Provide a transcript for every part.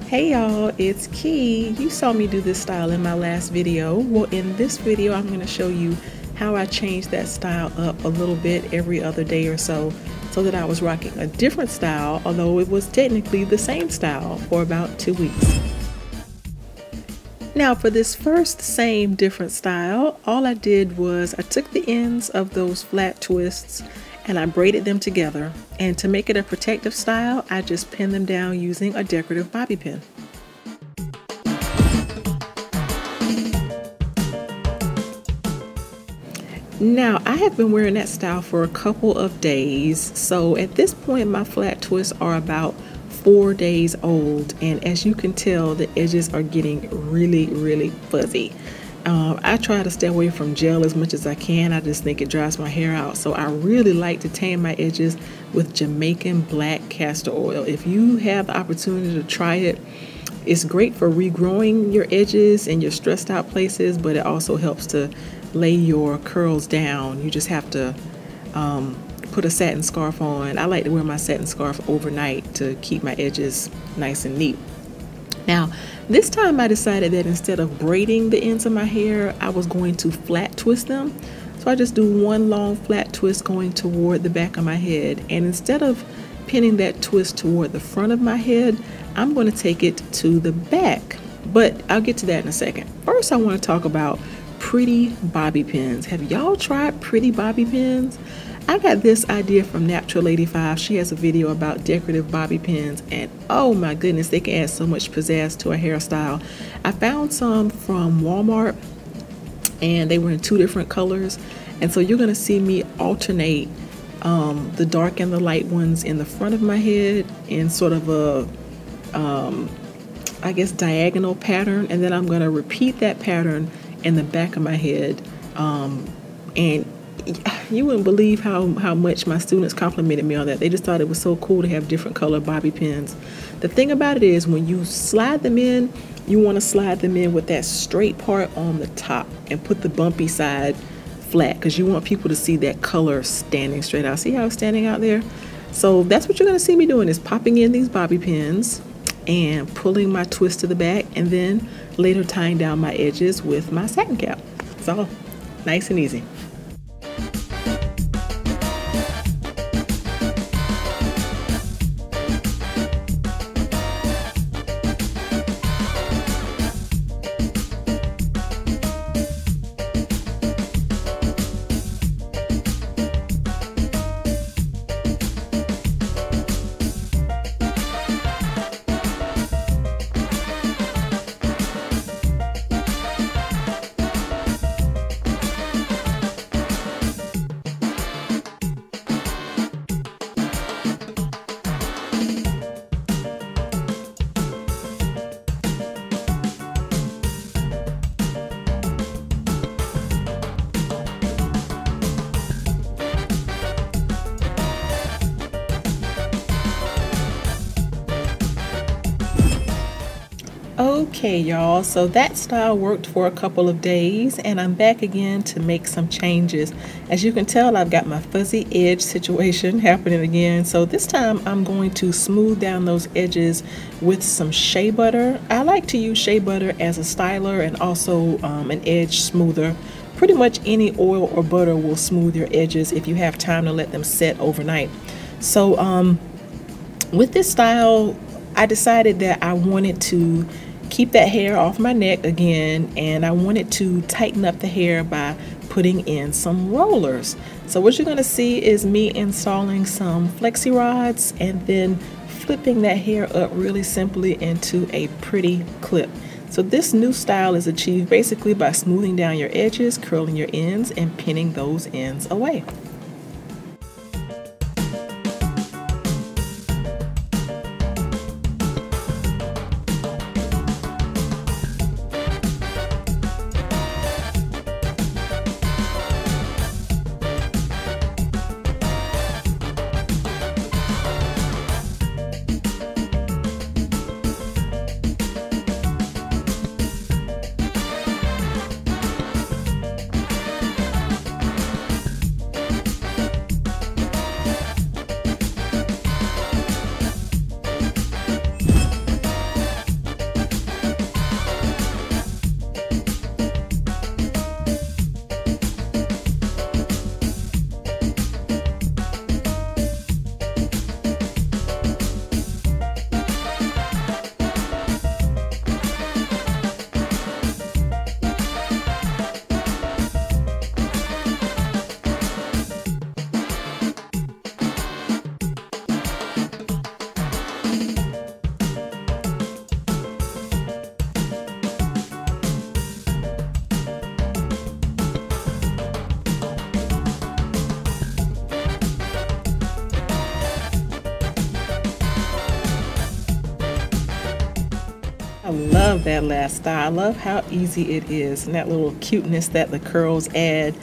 Hey y'all, it's Key. You saw me do this style in my last video. Well, in this video, I'm going to show you how I changed that style up a little bit every other day or so that I was rocking a different style, although it was technically the same style for about 2 weeks. Now for this first same different style, all I did was I took the ends of those flat twists and I braided them together, and to make it a protective style, I just pinned them down using a decorative bobby pin. Now I have been wearing that style for a couple of days, so at this point my flat twists are about 4 days old, and as you can tell, the edges are getting really fuzzy. I try to stay away from gel as much as I can. I just think it dries my hair out. So I really like to tan my edges with Jamaican black castor oil. If you have the opportunity to try it, it's great for regrowing your edges and your stressed out places, but it also helps to lay your curls down. You just have to put a satin scarf on. I like to wear my satin scarf overnight to keep my edges nice and neat. Now, this time I decided that instead of braiding the ends of my hair, I was going to flat twist them. So I just do one long flat twist going toward the back of my head. And instead of pinning that twist toward the front of my head, I'm going to take it to the back. But I'll get to that in a second. First, I want to talk about pretty bobby pins. Have y'all tried pretty bobby pins? I got this idea from Natural 85. She has a video about decorative bobby pins, and oh my goodness, they can add so much pizzazz to a hairstyle. I found some from Walmart and they were in 2 different colors, and so you're going to see me alternate the dark and the light ones in the front of my head in sort of a I guess diagonal pattern, and then I'm going to repeat that pattern in the back of my head. And you wouldn't believe how much my students complimented me on that. They just thought it was so cool to have different color bobby pins. The thing about it is, when you slide them in, you want to slide them in with that straight part on the top and put the bumpy side flat, because you want people to see that color standing straight out. See how it's standing out there? So that's what you're going to see me doing, is popping in these bobby pins and pulling my twist to the back, and then later tying down my edges with my satin cap. It's all nice and easy. Okay y'all, so that style worked for a couple of days, and I'm back again to make some changes. As you can tell, I've got my fuzzy edge situation happening again. So this time I'm going to smooth down those edges with some shea butter. I like to use shea butter as a styler and also an edge smoother. Pretty much any oil or butter will smooth your edges if you have time to let them set overnight. So with this style, I decided that I wanted to keep that hair off my neck again, and I wanted to tighten up the hair by putting in some rollers. So what you're going to see is me installing some flexi rods and then flipping that hair up really simply into a pretty clip. So this new style is achieved basically by smoothing down your edges, curling your ends, and pinning those ends away. love that last style. I love how easy it is and that little cuteness that the curls add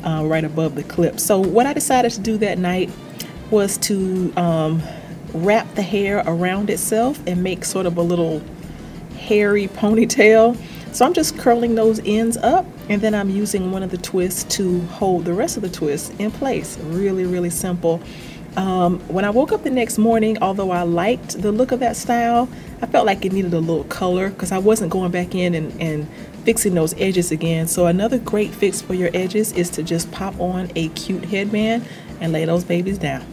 right above the clip. So what I decided to do that night was to wrap the hair around itself and make sort of a little hairy ponytail. So I'm just curling those ends up, and then I'm using one of the twists to hold the rest of the twists in place. Really, really simple. When I woke up the next morning, although I liked the look of that style, I felt like it needed a little color because I wasn't going back in and fixing those edges again. So another great fix for your edges is to just pop on a cute headband and lay those babies down.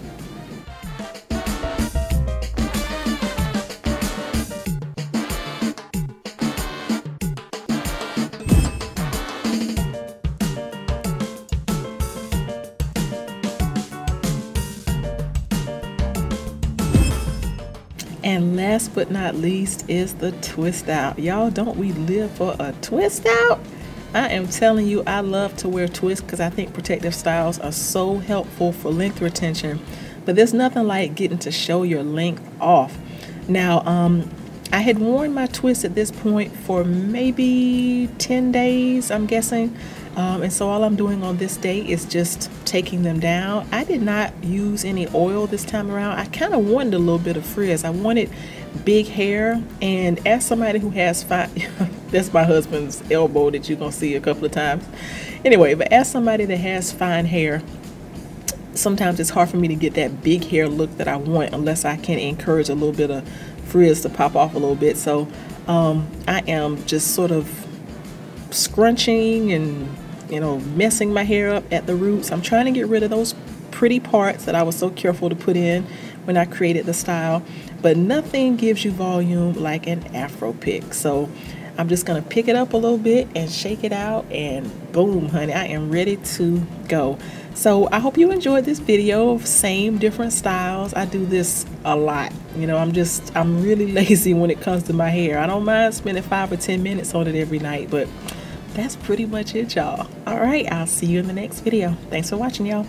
And last but not least is the twist out. Y'all, don't we live for a twist out? I am telling you, I love to wear twists because I think protective styles are so helpful for length retention. But there's nothing like getting to show your length off. Now, I had worn my twists at this point for maybe 10 days, I'm guessing. And so all I'm doing on this day is just taking them down. I did not use any oil this time around. I kind of wanted a little bit of frizz. I wanted big hair, and as somebody who has fine, that's my husband's elbow that you're gonna see a couple of times. Anyway, but as somebody that has fine hair, sometimes it's hard for me to get that big hair look that I want unless I can encourage a little bit of frizz to pop off a little bit. So I am just sort of scrunching and messing my hair up at the roots. I'm trying to get rid of those pretty parts that I was so careful to put in when I created the style, but nothing gives you volume like an afro pick. So I'm just gonna pick it up a little bit and shake it out, and boom, honey, I am ready to go. So I hope you enjoyed this video of same different styles. I do this a lot. I'm really lazy when it comes to my hair. I don't mind spending 5 or 10 minutes on it every night, but that's pretty much it, y'all. All right, I'll see you in the next video. Thanks for watching, y'all.